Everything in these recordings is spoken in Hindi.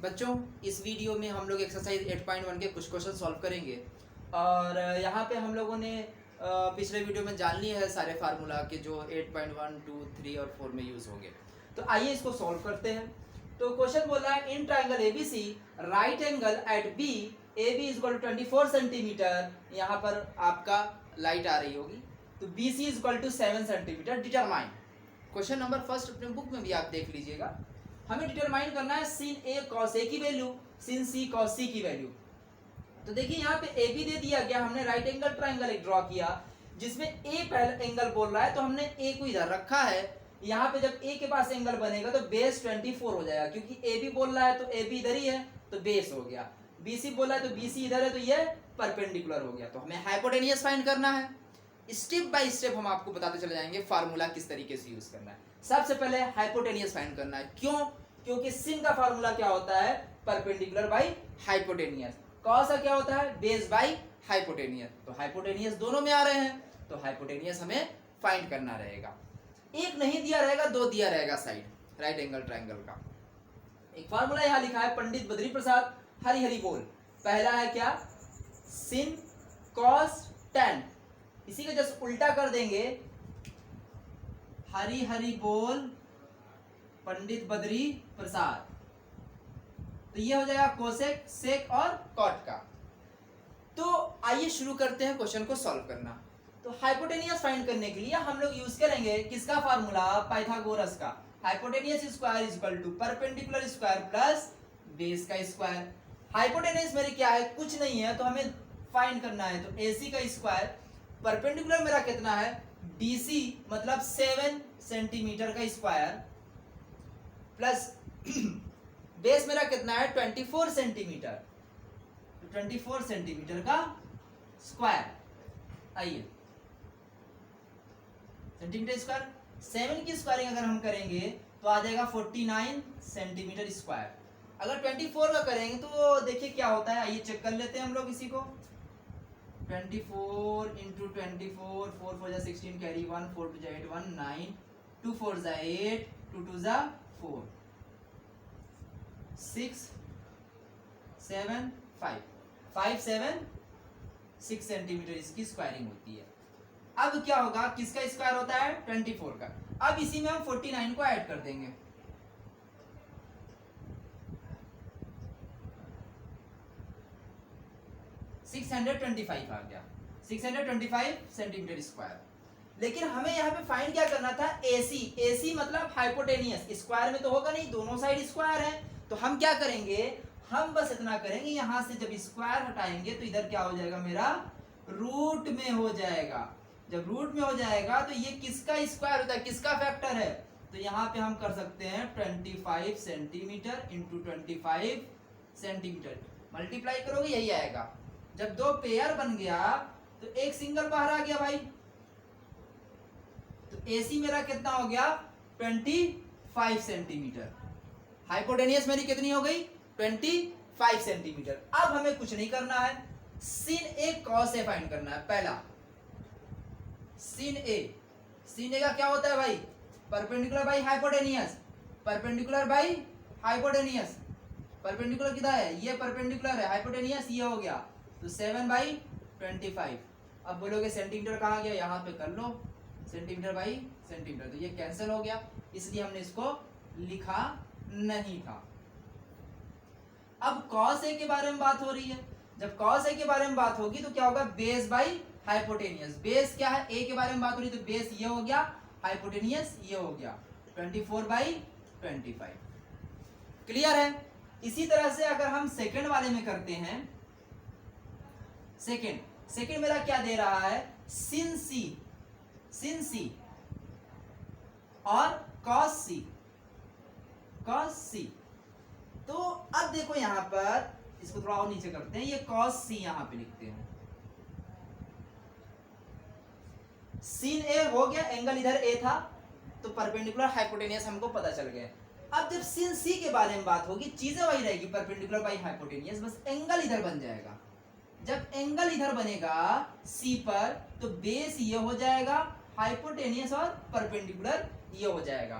बच्चों, इस वीडियो में हम लोग एक्सरसाइज 8.1 के कुछ क्वेश्चन सॉल्व करेंगे। और यहाँ पे हम लोगों ने पिछले वीडियो में जान लिए है सारे फार्मूला के जो 8.1, 2, 3 और 4 में यूज होंगे। तो आइए इसको सॉल्व करते हैं। तो क्वेश्चन बोल रहा है in triangle ABC right angle at B A B is equal to 24 centimetre. यहाँ पर आपका लाइट आ रही होगी। तो B C is equal to 7 centimetre. Determine question number first अपने बुक में भी आप देख लीजिएगा। हमें डिटरमाइन करना है sin A cos A की value, sin C cos C की वैल्यू। तो देखिए यहाँ पे ए बी दे दिया गया, हमने राइट एंगल ट्राइंगल एक ड्रॉ किया जिसमें ए पहला एंगल बोल रहा है, तो हमने ए को इधर रखा है। यहाँ पे जब ए के पास एंगल बनेगा तो बेस 24 हो जाएगा, क्योंकि ए बी बोल रहा है तो ए बी इधर ही है तो बेस हो गया। बी सी बोल रहा है तो बी सी इधर है तो ये परपेंडिकुलर हो गया। तो हमें हाइपोटेनियस फाइंड करना है। स्टेप बाय स्टेप हम आपको बताते चले जाएंगे फार्मूला किस तरीके से यूज करना है। सबसे पहले हाइपोटेनियस फाइंड करना है। क्यों? क्योंकि sin का फार्मूला क्या होता है? Perpendicular by hypotenuse. cos का क्या होता है? Base by hypotenuse. तो हाइपोटेनियस दोनों में आ रहे हैं, तो हाइपोटेनियस हमें फाइंड करना रहेगा। एक नहीं दिया रहेगा, दो दिया रहेगा साइड राइट एंगल ट्राइंगल का। एक फार्मूला यहां लिखा है पंडित बद्री प्रसाद हरि हरि बोल। पहला है क्या? sin cos tan। इसी का जस्ट उल्टा कर देंगे, हरि हरि बोल पंडित बद्री प्रसाद। तो ये हो जाएगा कोसेक, सेक और कॉट का। तो आइए शुरू करते हैं क्वेश्चन को सॉल्व करना। तो हाइपोटेनियस फाइंड करने के लिए हम लोग यूज करेंगे किसका फार्मूला? पाइथागोरस का। Hypotenuse square is equal to perpendicular square plus base का स्क्वायर। हाइपोटेनियस मेरी क्या है? कुछ नहीं है, तो हमें फाइंड करना है। तो एसी का स्क्वायर, परपेंडिकुलर मेरा कितना है? डीसी मतलब 7 सेंटीमीटर का स्क्वायर प्लस बेस मेरा कितना है? 24 सेंटीमीटर। तो 24 सेंटीमीटर का स्क्वायर। आइए सेंटीमीटर स्क्वायर 7 की स्क्वायरिंग अगर हम करेंगे तो आ जाएगा 49 सेंटीमीटर स्क्वायर। अगर 24 का करेंगे तो देखिए क्या होता है। आइए चेक कर लेते हैं हम लोग इसी को। 24 इंटू 24, 4 4 16 कैरी 1, 4 2 8 1 9, 2 4 8, 2 2 4, 6 7 5 5 7 6 सेंटीमीटर इसकी स्क्वायरिंग होती है। अब क्या होगा? किसका स्क्वायर होता है? 24 का। अब इसी में हम 49 को ऐड कर देंगे। सिक्स 625 आ गया, 625 सेंटीमीटर स्क्वायर। लेकिन हमें यहाँ पे फाइंड क्या करना था? एसी। एसी मतलब हाइपोटेनियस। स्क्वायर में तो होगा नहीं, दोनों साइड स्क्वायर है। तो हम क्या करेंगे? हम बस इतना करेंगे, यहां से जब स्क्वायर हटाएंगे तो इधर क्या हो जाएगा? मेरा रूट में हो जाएगा। जब रूट में हो जाएगा तो ये किसका स्क्वायर होता है? किसका फैक्टर है? तो यहाँ पे हम कर सकते हैं 25 सेंटीमीटर इंटू 25 सेंटीमीटर। मल्टीप्लाई करोगे यही आएगा। जब दो पेयर बन गया तो एक सिंगल बाहर आ गया भाई। तो एसी मेरा कितना हो गया? 25 सेंटीमीटर। हाइपोटेनियस मेरी कितनी हो गई? 25 सेंटीमीटर। अब हमें कुछ नहीं करना है, sin A cos A find करना है। पहला sin A, sin A का क्या होता है भाई? Perpendicular by hypotenuse. Perpendicular by hypotenuse. Perpendicular कितना है? ये परपेंडिकुलर है, हाइपोटेनियस ये हो गया। तो 7/25। अब बोलोगे सेंटीमीटर कहाँ गया? यहाँ पे कर लो, सेंटीमीटर बाई सेंटीमीटर। तो ये कैंसिल हो गया, इसलिए हमने इसको लिखा नहीं था। अब cos A के बारे में बात हो रही है। जब cos A के बारे में बात होगी तो क्या होगा? Base by hypotenuse. बेस क्या है? A के बारे में बात हो रही है तो बेस ये हो गया, हाइपोटेनियस ये हो गया। 24/25 क्लियर है। इसी तरह से अगर हम सेकंड वाले में करते हैं, सेकंड मेरा क्या दे रहा है? sin C और cos C। तो अब देखो यहां पर, इसको थोड़ा और नीचे करते हैं, ये cos C यहां पे लिखते हैं। sin A हो गया, एंगल इधर A था तो परपेंडिकुलर हाइपोटेनियस हमको पता चल गया। अब जब sin C के बारे में बात होगी, चीजें वही रहेगी, परपेंडिकुलर बाई हाइपोटेनियस, बस एंगल इधर बन जाएगा। जब एंगल इधर बनेगा C पर तो बेस ये हो जाएगा, हाइपोटेनियस और परपेंडिकुलर ये हो जाएगा।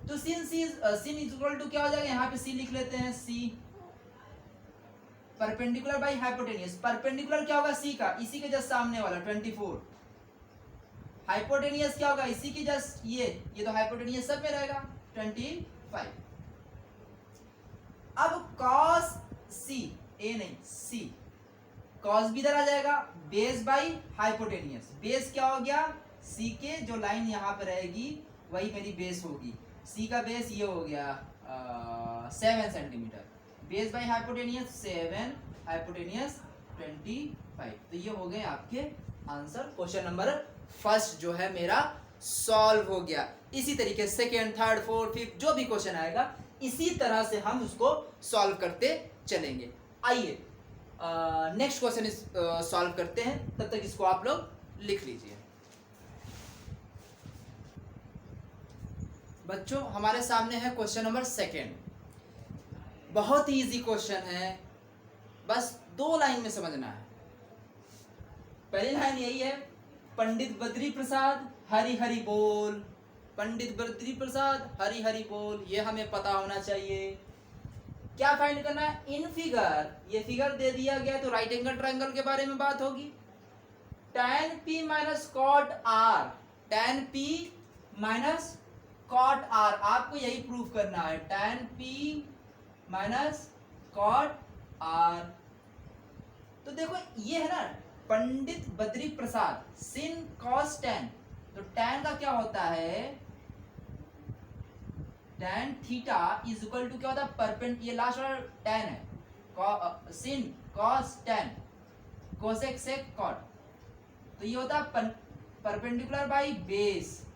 तो sin इज इक्वल टू क्या हो जाएगा? यहाँ पे C लिख लेते हैं, C perpendicular by hypotenuse, perpendicular क्या होगा सी का, इसी के जस्ट सामने वाला 24, हाइपोटेनियस क्या होगा इसी की जस्ट ये तो हाइपोटेनियस सब में रहेगा 25। अब कॉस सी, ए नहीं सी, कॉस भी इधर आ जाएगा, बेस बाई हाइपोटेनियस, बेस क्या हो गया सी के जो लाइन यहाँ पे रहेगी वही मेरी बेस होगी, सी का बेस ये हो गया 7 centimetre, base by hypotenuse 7, hypotenuse 25। तो ये हो गए आपके आंसर, क्वेश्चन नंबर फर्स्ट जो है मेरा सॉल्व हो गया। इसी तरीके सेकेंड, थर्ड, फोर्थ, फिफ्थ जो भी क्वेश्चन आएगा इसी तरह से हम उसको सॉल्व करते चलेंगे। आइए नेक्स्ट क्वेश्चन सॉल्व करते हैं, तब तक इसको आप लोग लिख लीजिए। बच्चों हमारे सामने है क्वेश्चन नंबर सेकेंड, बहुत ही इजी क्वेश्चन है, बस 2 लाइन में समझना है। पहली लाइन यही है, पंडित बद्री प्रसाद हरि हरि बोल, पंडित बद्री प्रसाद हरि हरि बोल, ये हमें पता होना चाहिए। क्या फाइंड करना है, इन फिगर, ये फिगर दे दिया गया तो राइट एंगल ट्रायंगल के बारे में बात होगी। tan p minus cot r, tan p minus cot r, आपको यही प्रूव करना है, tan p minus cot r। तो देखो ये है ना Pandit Badri Prasad, sin cos tan, तो tan का क्या होता है, tan theta is equal to क्या होता है परपेंड, ये लास्ट वाला tan है, sin cos tan cosec sec cot, तो ये होता है परपेंडिकुलर बाई बेस,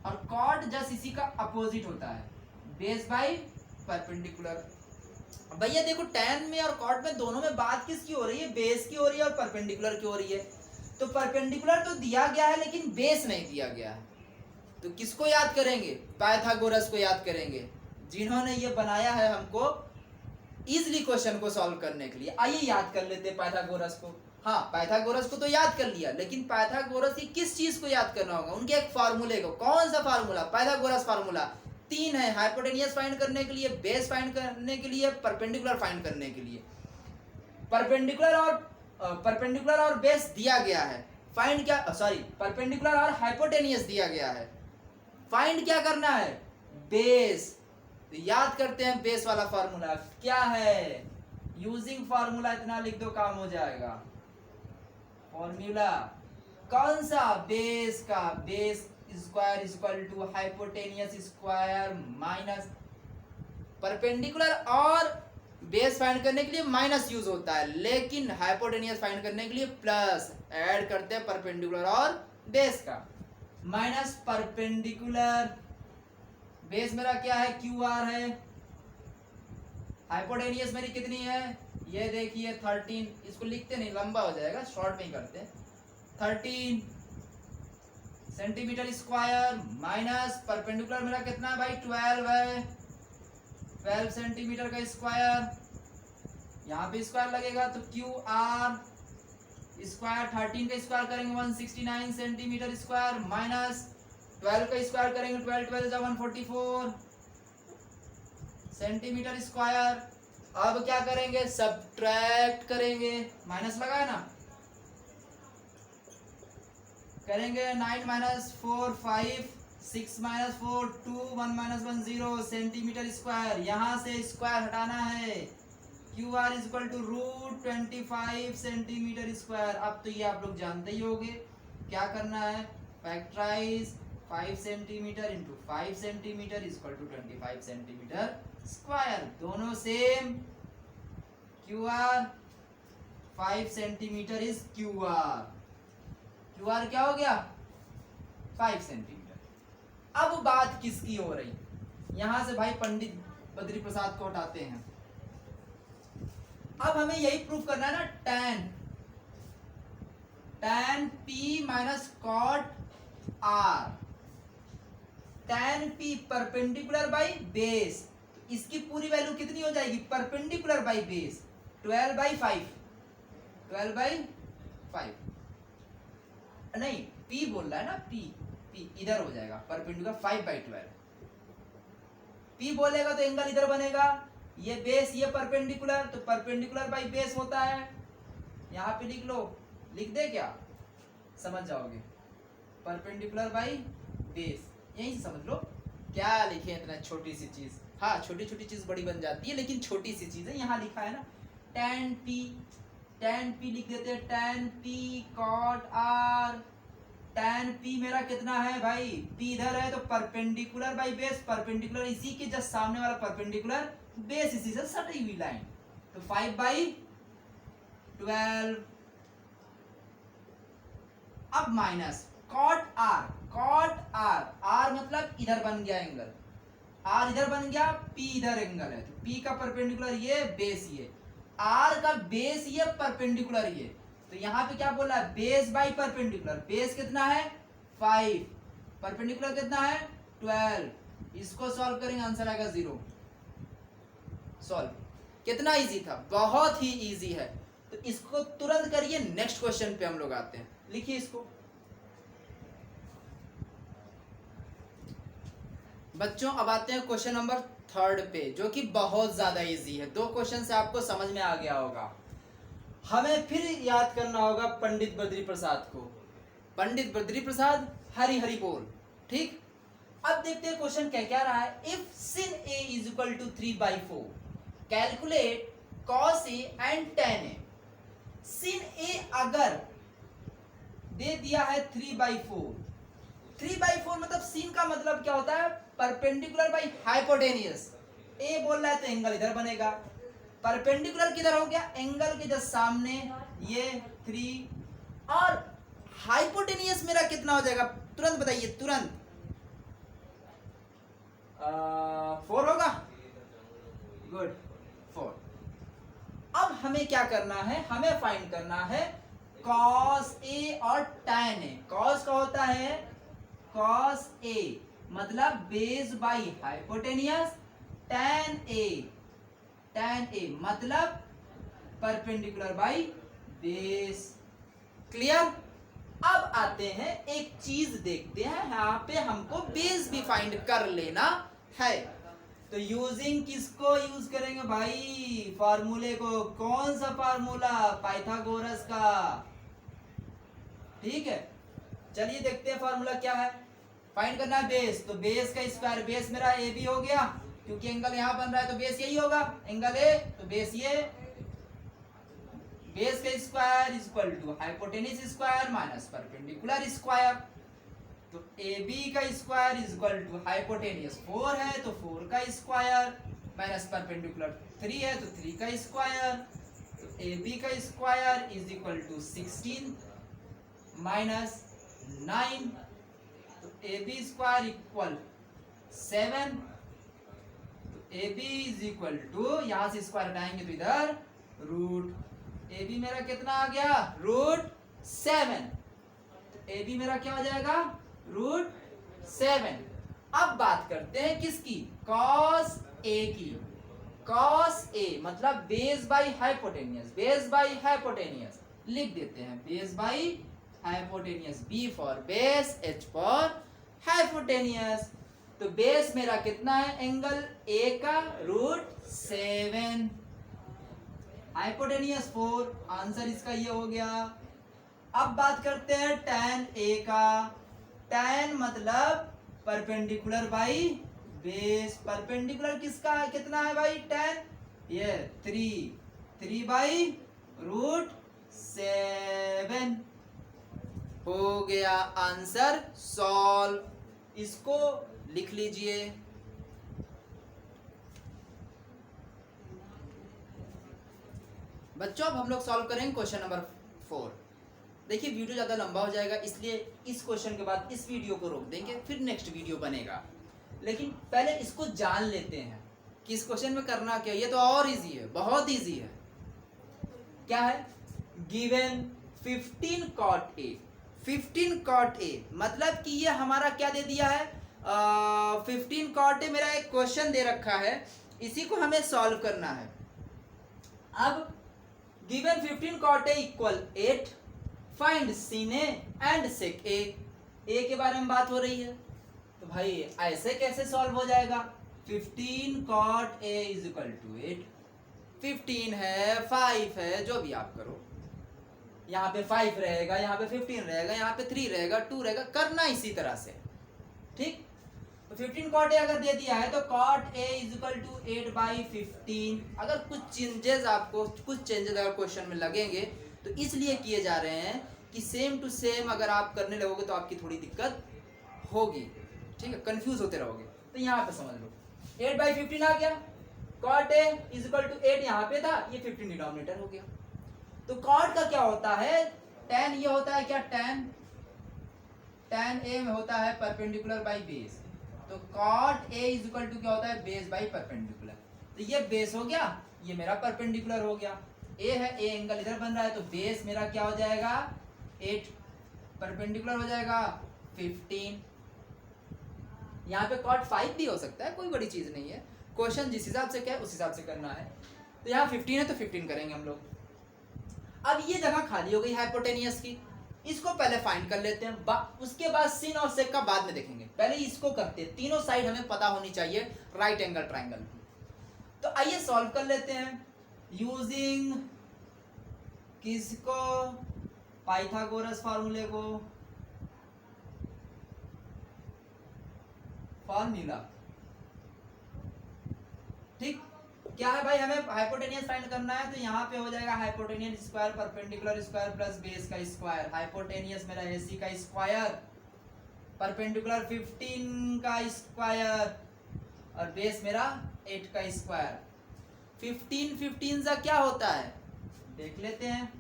और कॉट जस्ट इसी का अपोजिट होता है, बेस बाई परपेंडिकुलर। भैया देखो tan में और कॉट में दोनों में बात किसकी हो रही है, बेस की हो रही है और परपेंडिकुलर की हो रही है। तो परपेंडिकुलर तो दिया गया है लेकिन बेस नहीं दिया गया है, तो किसको याद करेंगे, पाइथागोरस को याद करेंगे, जिन्होंने ये बनाया है हमको इजली क्वेश्चन को सॉल्व करने के लिए। आइए याद कर लेते हैं पाइथागोरस को। हाँ पाइथागोरस को तो याद कर लिया, लेकिन पाइथागोरस की किस चीज को याद करना होगा, उनके एक फार्मूले को। कौन सा फार्मूला, पाइथागोरस फार्मूला 3 है, हाइपोटेनियस फाइंड करने के लिए, बेस फाइंड करने के लिए, परपेंडिकुलर फाइंड करने के लिए। परपेंडिकुलर और बेस दिया गया है, फाइंड क्या, सॉरी परपेंडिकुलर और हाइपोटेनियस दिया गया है, फाइंड क्या करना है, बेस। तो याद करते हैं बेस वाला फार्मूला क्या है, यूजिंग फार्मूला इतना लिख दो काम हो जाएगा। फॉर्मूला कौन सा, बेस का, base square is equal to hypotenuse square minus perpendicular, और बेस फाइंड करने के लिए माइनस यूज होता है, लेकिन हाइपोटेनियस फाइंड करने के लिए प्लस ऐड करते हैं परपेंडिकुलर और बेस का। माइनस परपेंडिकुलर, बेस मेरा क्या है क्यू आर है, हाइपोटेनियस मेरी कितनी है, ये देखिए 13, इसको लिखते नहीं लंबा हो जाएगा, शॉर्ट में ही करते हैं, 13 सेंटीमीटर स्क्वायर, माइनस परपेंडिकुलर मेरा कितना है भाई 12 है, 12 सेंटीमीटर का स्क्वायर, यहाँ पे स्क्वायर लगेगा तो क्यू आर स्क्वायर, 13 का स्क्वायर करेंगे 169 सेंटीमीटर स्क्वायर, माइनस 12 का स्क्वायर करेंगे 12 12 144 सेंटीमीटर स्क्वायर। अब क्या करेंगे, सब्ट्रैक्ट करेंगे, माइनस लगा है ना, करेंगे 9 minus 4 5, 6 minus 4 2, 1 minus 1 0 centimetre square. यहाँ से स्क्वायर हटाना है, Q R is equal to root 25 centimetre square. अब तो ये आप लोग जानते ही होंगे क्या करना है, factorise 5 centimetre into 5 centimetre is equal to 25 centimetre square, दोनों same, Q R 5 centimetre is Q R, Q R क्या हो गया 5 सेंटीमीटर। अब बात किसकी हो रही, यहां से भाई पंडित बद्री प्रसाद को हटाते हैं। अब हमें यही प्रूफ करना है ना, tan p minus cot r, tan p perpendicular by base, इसकी पूरी वैल्यू कितनी हो जाएगी, परपेंडिकुलर बाई बेस 12/5, 12/5 नहीं p बोल रहा है ना, p इधर हो जाएगा परपेंडिकुलर 5/12, p बोलेगा तो एंगल इधर बनेगा, ये बेस, ये परपेंडिकुलर, तो परपेंडिकुलर बाई बेस होता है, यहाँ पे लिख लो, लिख दे क्या, समझ जाओगे, परपेंडिकुलर बाई बेस, यही से समझ लो। क्या लिखे इतना छोटी सी चीज, हाँ छोटी छोटी चीज बड़ी बन जाती है, लेकिन छोटी सी चीज है, यहाँ लिखा है ना tan p लिख देते हैं, tan p cot r, tan p मेरा कितना है भाई, p इधर है तो परपेंडिकुलर बाई बेस, परपेंडिकुलर इसी के जस्ट सामने वाला परपेंडिकुलर, बेस इसी से सटी हुई लाइन, तो 5/12। अब माइनस cot r, r मतलब इधर बन गया एंगल, r इधर बन गया, p इधर एंगल है, तो p का परपेंडिकुलर ये, बेस ये, r का बेस ये, परपेंडिकुलर ये, तो यहाँ पे क्या बोल रहा है, बेस बाई परपेंडिकुलर, बेस कितना है 5, परपेंडिकुलर कितना है 12, इसको सॉल्व करेंगे आंसर आएगा 0। सॉल्व कितना इजी था, बहुत ही इजी है, तो इसको तुरंत करिए, नेक्स्ट क्वेश्चन पे हम लोग आते हैं, लिखिए इसको। बच्चों अब आते हैं क्वेश्चन नंबर 3 पे, जो कि बहुत ज्यादा इजी है, 2 क्वेश्चन से आपको समझ में आ गया होगा। हमें फिर याद करना होगा पंडित बद्री प्रसाद को, पंडित बद्री प्रसाद हरि हरि बोल, ठीक। अब देखते हैं क्वेश्चन क्या क्या रहा है। If sin a is equal to 3/4 calculate cos a and tan a। sin a अगर दे दिया है 3/4, 3/4 मतलब sin का मतलब क्या होता है, परपेंडिकुलर बाई हाइपोटेनियस, a बोल रहा है तो एंगल इधर बनेगा, परपेंडिकुलर किधर हो गया, एंगल के जस्ट सामने ये 3, और हाइपोटेनियस मेरा कितना हो जाएगा, तुरंत बताइए, तुरंत 4 होगा, गुड 4। अब हमें क्या करना है, हमें फाइंड करना है cos a और tan a। cos का होता है cos a मतलब base by hypotenuse, tan a मतलब परपेंडिकुलर बाई बेस, क्लियर। अब आते हैं एक चीज देखते हैं, यहाँ पे हमको बेस भी फाइंड कर लेना है, तो यूजिंग किसको यूज करेंगे भाई, फार्मूले को, कौन सा फार्मूला, पाइथागोरस का, ठीक है। चलिए देखते हैं फार्मूला क्या है, फाइंड करना है बेस, तो बेस का स्क्वायर, बेस मेरा ए बी हो गया, क्योंकि एंगल यहां बन रहा है तो बेस यही होगा, एंगल ए तो बेस ये, बेस का square is equal to hypotenuse square minus perpendicular square, तो ए बी का square is equal to hypotenuse 4 है तो 4 का स्क्वायर माइनस परपेंडिकुलर 3 है तो 3 का स्क्वायर, तो ए बी का square is equal to 16 minus 9, तो ए बी स्क्वायर इक्वल 7, तो A B is equal to, यहां से स्क्वायर हटाएंगे तो इधर रूट, ए बी मेरा कितना आ गया, √7, तो ए बी मेरा क्या हो जाएगा, √7। अब बात करते हैं किसकी, cos a की, cos a मतलब base by hypotenuse, base by hypotenuse लिख देते हैं, base by hypotenuse, B for base, H for hypotenuse, तो बेस मेरा कितना है, एंगल A का √7, हाइपोटेनियस 4, आंसर इसका ये हो गया। अब बात करते हैं tan A का, tan मतलब परपेंडिकुलर बाई बेस, परपेंडिकुलर किसका है, कितना है भाई tan, ये 3/√7 हो गया आंसर सॉल्व, इसको लिख लीजिए। बच्चों अब हम लोग सॉल्व करेंगे क्वेश्चन नंबर 4। देखिए वीडियो ज़्यादा लंबा हो जाएगा, इसलिए इस क्वेश्चन के बाद इस वीडियो को रोक देंगे, फिर नेक्स्ट वीडियो बनेगा, लेकिन पहले इसको जान लेते हैं कि इस क्वेश्चन में करना क्या। ये तो और इजी है, बहुत इजी है। क्या है, given 15 cot A, 15 cot A मतलब कि ये हमारा क्या दे दिया है, 15 cot A मेरा एक क्वेश्चन दे रखा है, इसी को हमें सॉल्व करना है। अब given 15 cot A equal 8, find sin A and sec A, A के बारे में बात हो रही है, तो भाई ऐसे कैसे सॉल्व हो जाएगा, 15 cot A is equal to 8। 15 है, 5 है, जो भी आप करो, यहाँ पे 5 रहेगा, यहाँ पे 15 रहेगा, यहाँ पे 3 रहेगा, 2 रहेगा, करना इसी तरह से, ठीक। तो 15 cot A अगर दे दिया है तो cot A is equal to 8/15। अगर कुछ चेंजेस अगर क्वेश्चन में लगेंगे तो इसलिए किए जा रहे हैं कि सेम टू सेम अगर आप करने लगोगे तो आपकी थोड़ी दिक्कत होगी, ठीक है, कंफ्यूज होते रहोगे। तो यहाँ पे समझ लो 8/15 आ गया, cot A is equal to 8 यहाँ पे था, ये 15 डिनोमिनेटर हो गया। तो cot का क्या होता है, tan ये होता है क्या, tan A में होता है परपेंडिकुलर बाई बेस। तो cot A is equal to क्या होता है, बेस बाई परपेंडिकुलर। तो ये बेस हो गया, ये मेरा परपेंडिकुलर हो गया। A है, A एंगल इधर बन रहा है, तो बेस मेरा क्या हो जाएगा 8, परपेंडिकुलर हो जाएगा 15। यहाँ पे cot 5 भी हो सकता है, कोई बड़ी चीज नहीं है, क्वेश्चन जिस हिसाब से क्या है उस हिसाब से करना है। तो यहाँ 15 है तो 15 करेंगे हम लोग। अब ये जगह खाली हो गई हाइपोटेनियस की, इसको पहले फाइंड कर लेते हैं, उसके बाद sin और sec का बाद में देखेंगे, पहले इसको करते हैं। तीनों साइड हमें पता होनी चाहिए राइट एंगल ट्राइंगल। तो आइए सॉल्व कर लेते हैं यूजिंग किसको, पाइथागोरस फार्मूले को, फार्मूला, ठीक। क्या है भाई, हमें हाइपोटेनियस फाइंड करना है, तो यहाँ पे हो जाएगा hypotenuse square perpendicular square plus base का स्क्वायर। हाइपोटेनियस मेरा AC का स्क्वायर, परपेंडिकुलर 15 का स्क्वायर और बेस मेरा 8 का स्क्वायर। 15 सा क्या होता है देख लेते हैं,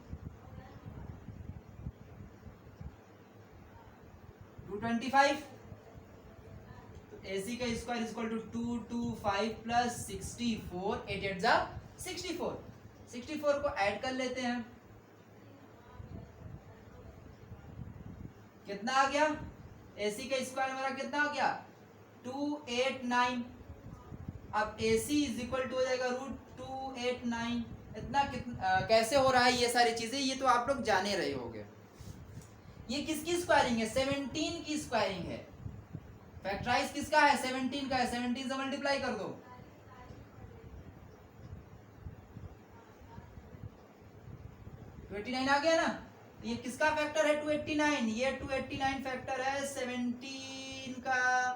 225। AC का square is equal to 225 plus 64, 8 8 जा 64। 64 को ऐड कर लेते हैं, कितना आ गया, AC का स्क्वायर मेरा कितना हो गया 289। अब AC इज इक्वल टू हो जाएगा √289। इतना कैसे हो रहा है ये सारी चीजें, ये तो आप लोग जाने रहे होगे। ये किसकी स्क्वायरिंग है, 17 की स्क्वायरिंग है। फैक्टराइज किसका है, 17 का है, 17 से मल्टीप्लाई कर दो, तो 89 आ गया ना। ये किसका फैक्टर है 289, ये 289 फैक्टर है 17 का।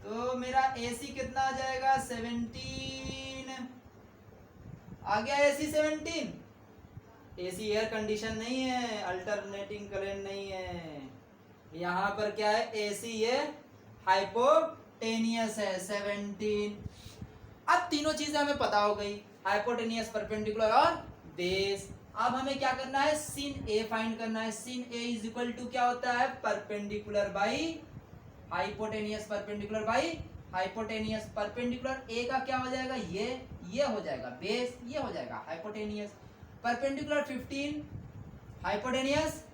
तो मेरा AC कितना आ जाएगा 17 आ गया, AC 17। AC एयर कंडीशन नहीं है, अल्टरनेटिंग करंट नहीं है, यहाँ पर क्या है AC ये हाइपोटेनियस है 17। अब तीनों चीजें हमें पता हो गई, हाइपोटेनियस, परपेंडिकुलर और बेस। अब हमें क्या करना है, sin A फाइंड करना है। sin A is equal to क्या होता है, perpendicular by hypotenuse, perpendicular by hypotenuse. Perpendicular A का क्या हो जाएगा, ये हो जाएगा बेस, ये हो जाएगा हाइपोटेनियस। Perpendicular 15, hypotenuse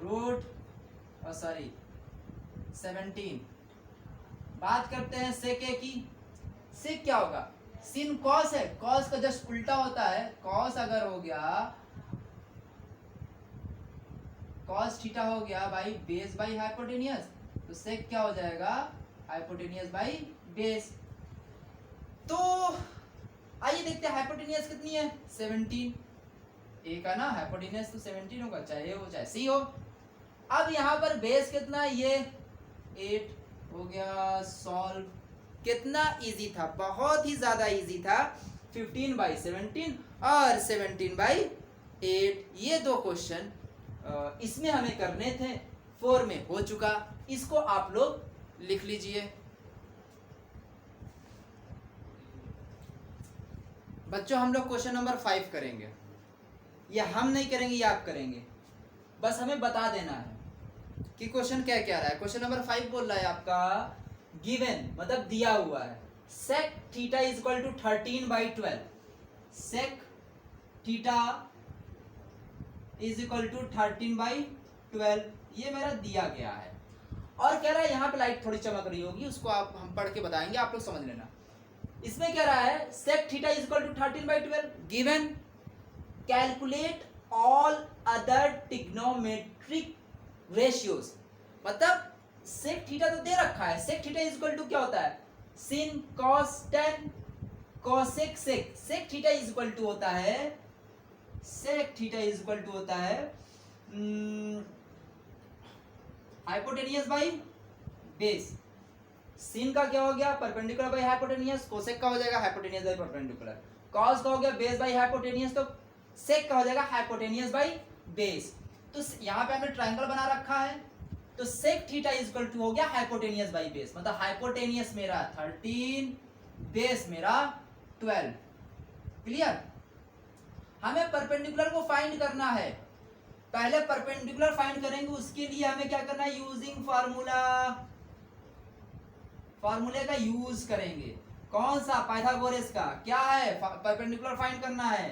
√17। बात करते हैं सेक A की। सेक क्या होगा, sin cos है, cos का जस्ट उल्टा होता है। cos अगर हो गया, cos थीटा हो गया भाई बेस बाई हाइपोटेनियस, तो सेक क्या हो जाएगा, हाइपोटेनियस बाई बेस। तो आइए देखते हैं हाइपोटेनियस कितनी है 17। A का ना हाइपोटेनियस तो 17 होगा, चाहे वो चाहे C हो। अब यहाँ पर बेस कितना है, ये 8 हो गया। सॉल्व, कितना इजी था, बहुत ही ज्यादा इजी था। 15/17 और 17/8, ये दो क्वेश्चन इसमें हमें करने थे, 4 में हो चुका। इसको आप लोग लिख लीजिए। बच्चों हम लोग क्वेश्चन नंबर 5 करेंगे, या हम नहीं करेंगे, या आप करेंगे, बस हमें बता देना है कि क्वेश्चन क्या क्या रहा है। क्वेश्चन नंबर 5 बोल रहा है आपका, गिवन मतलब दिया हुआ है, sec theta is equal to 13/12। sec theta is equal to 13/12, ये मेरा दिया गया है। और कह रहा है, यहाँ पे लाइट थोड़ी चमक रही होगी, उसको आप हम पढ़ के बताएंगे, आप लोग समझ लेना। इसमें कह रहा है sec theta is equal to 13/12 given, calculate all other trigonometric ratios. मतलब sec थीटा तो दे रखा है, sec theta is equal to क्या होता है, sin cos tan cosec sec sec theta is equal to होता है sec theta is equal to होता है हाइपोटेनियस बाई बेस। sin का क्या हो गया परपेंडिकुलर बाई हाइपोटेनियस, कोसेक का हो जाएगा हाइपोटेनियस बाई परपेंडिकुलर, cos का हो गया बेस बाई हाइपोटेनियस, तो sec का हो जाएगा हाइपोटेनियस बाई बेस। तो यहाँ पे हमने ट्रायंगल बना रखा है, तो sec theta is equal to हो गया हाइपोटेनियस बाई बेस, मतलब हाइपोटेनियस मेरा 13, बेस मेरा 12। क्लियर? हमें परपेंडिकुलर को फाइंड करना है, पहले परपेंडिकुलर फाइंड करेंगे, उसके लिए हमें क्या करना है, यूजिंग फार्मूला, फार्मूले का यूज करेंगे। कौन सा? पाइथागोरस का। क्या है? परपेंडिकुलर फाइंड करना है,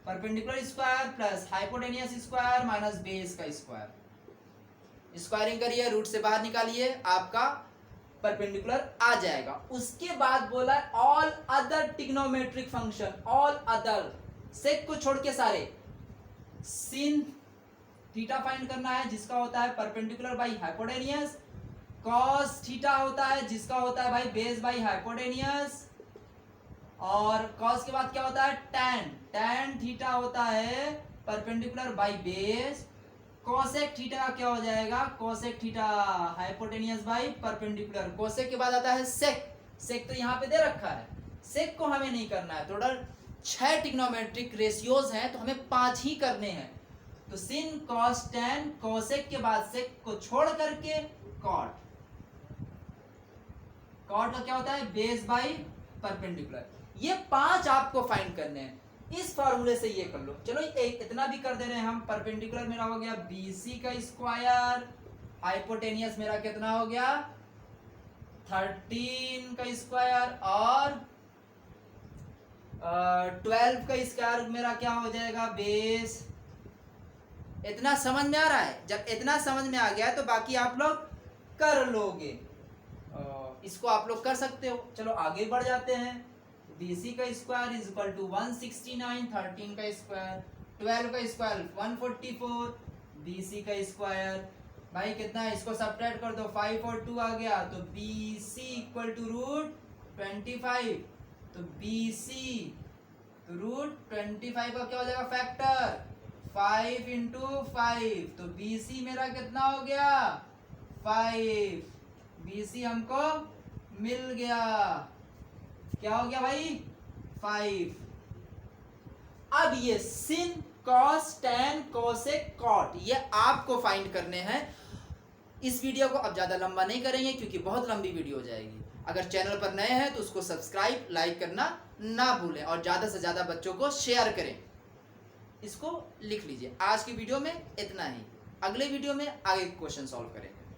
perpendicular square plus hypotenuse square minus base का स्क्वायर। स्क्वायरिंग करिए, रूट से बाहर निकालिए, आपका परपेंडिकुलर आ जाएगा। उसके बाद बोला all other trigonometric function, all other, sec को छोड़ के सारे, sin थीटा फाइंड करना है जिसका होता है perpendicular by hypotenuse, cos theta होता है जिसका होता है भाई बेस बाई हाइपोटेनियस, और cos के बाद क्या होता है tan थीटा होता है perpendicular by base, cosec theta क्या हो जाएगा, cosec theta hypotenuse by perpendicular, cosec के बाद आता है sec तो यहाँ पे दे रखा है, sec को हमें नहीं करना है, टोटल 6 ट्रिग्नोमेट्रिक रेशियोज हैं तो हमें 5 ही करने हैं। तो sin cos tan cosec के बाद sec को छोड़ करके cot का क्या होता है बेस बाई परपेंडिकुलर। ये 5 आपको फाइंड करने हैं, इस फॉर्मूले से ये कर लो। चलो इतना भी कर दे रहे हैं हम, परपेंडिकुलर मेरा हो गया BC का स्क्वायर, हाइपोटेनियस मेरा कितना हो गया 13 का स्क्वायर, और 12 का स्क्वायर मेरा क्या हो जाएगा बेस। इतना समझ में आ रहा है? जब इतना समझ में आ गया तो बाकी आप लोग कर लोगे, इसको आप लोग कर सकते हो। चलो आगे बढ़ जाते हैं। BC का स्क्वायर इज इक्वल टू 169, 13 का स्क्वायर, 12 का स्क्वायर 144, BC का स्क्वायर भाई कितना है, इसको सब्ट्रैक्ट कर दो, 5 और 2 आ गया, तो BC इक्वल टू रूट 25, तो BC तो रूट 25 का क्या हो जाएगा फैक्टर 5 इंटू 5, तो BC मेरा कितना हो गया 5, BC हमको मिल गया, क्या हो गया भाई 5। अब ये sin cos tan cosec cot ये आपको फाइंड करने हैं। इस वीडियो को अब ज्यादा लंबा नहीं करेंगे क्योंकि बहुत लंबी वीडियो हो जाएगी। अगर चैनल पर नए हैं तो उसको सब्सक्राइब लाइक करना ना भूलें और ज्यादा से ज्यादा बच्चों को शेयर करें। इसको लिख लीजिए। आज की वीडियो में इतना ही, अगले वीडियो में आगे क्वेश्चन सॉल्व करेंगे।